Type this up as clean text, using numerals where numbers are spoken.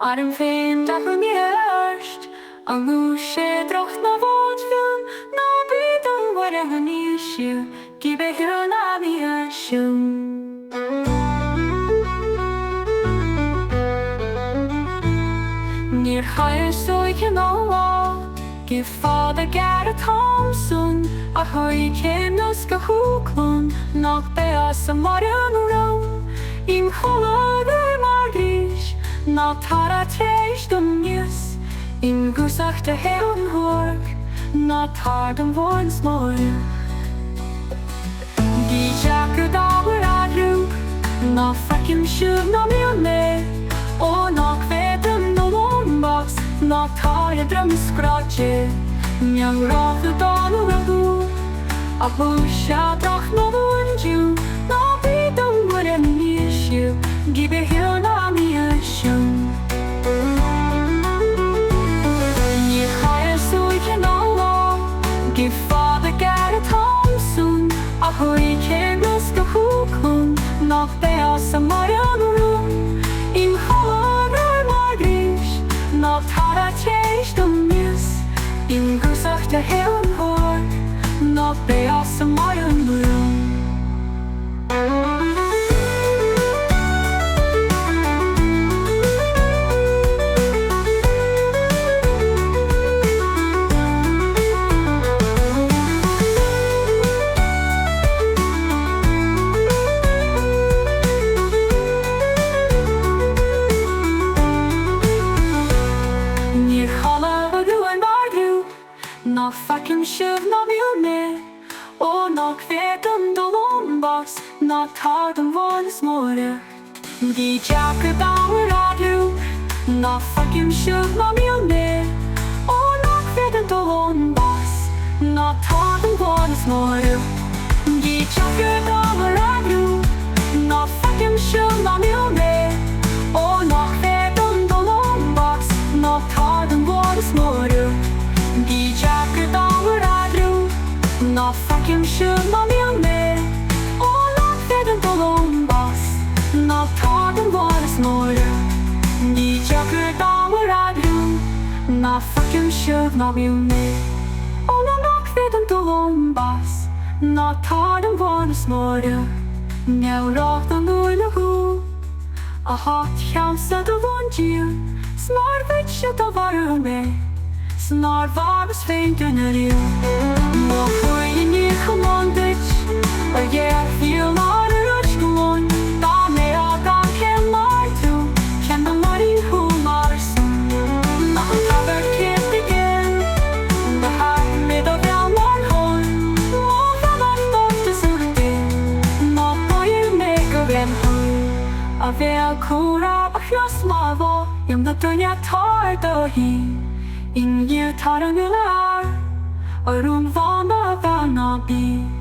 Arm féin de go míart an mú sé drocht na bhódún ná bíd an bhar a níisiú Gí be hiú na bhí siú Níor chair sóig an áwá Gí fád a gar a Thompson a chuí céimnos go húclún nach be as a mar an rám Im cholad ar mar grís ná tar a téis dom níos Im gúsach de héan húrg ná tar dom bhain smóir Gí Jack a dábar a rúb ná facim siúb ná mion mé ó nach fédum no lombas ná tar a drum scratche Mian ráth a dálu a bú a bú se drach no búindiú ná bíd an bhar a níisiú Gí be hiú na mí siú Ní chair súig an áwá Gí fád a gar a Thompson a chuí céimnos go húclún nach be as a mar an rúm Im cholad ar mar grís ná tar a téis dom níos Im gúsach de héan húrg ná be as a mar an rúm Ná facim siúb ná miúil mé ó nach féadam do lombas ná tar dom bhain smóire Gí Jack a dábar a rúb ná facim siúb ná miúil mé ó nach féadam do lombas ná tar dom bhain smóire Gí Jack a dábar a rúb ná facim siúb ná miúil mé ó nach féadam do lombas ná tar dom bhain smóire Gí Jack a dábar a rúb ná facim siúb ná miúil mé ó nach féadam do lombas ná tar dom bhain smóire Gí Jack a dábar a rúb ná facim siúb ná miúil mé ó nach féadam do lombas ná tar dom bhain smóire Neu ráth an lúil a hú a hat cheamsa do bhaindiú Snar bheith se do bhar mé Snar bharbas féin duna riú Má chuir ní chumán dit a dhéar fiúil ná a ruis gomón Dá mé a gan cén mar tú cén do marí hú mar san Nach an tabar céit igen Ba haag mé do bheal mar hón Má bheal an dort is uchté Ná báir mé go bheim hón A bheal cúra a chios má bhá Iam na duine tar do hí In you tar an ular, or bhán a bhean a bí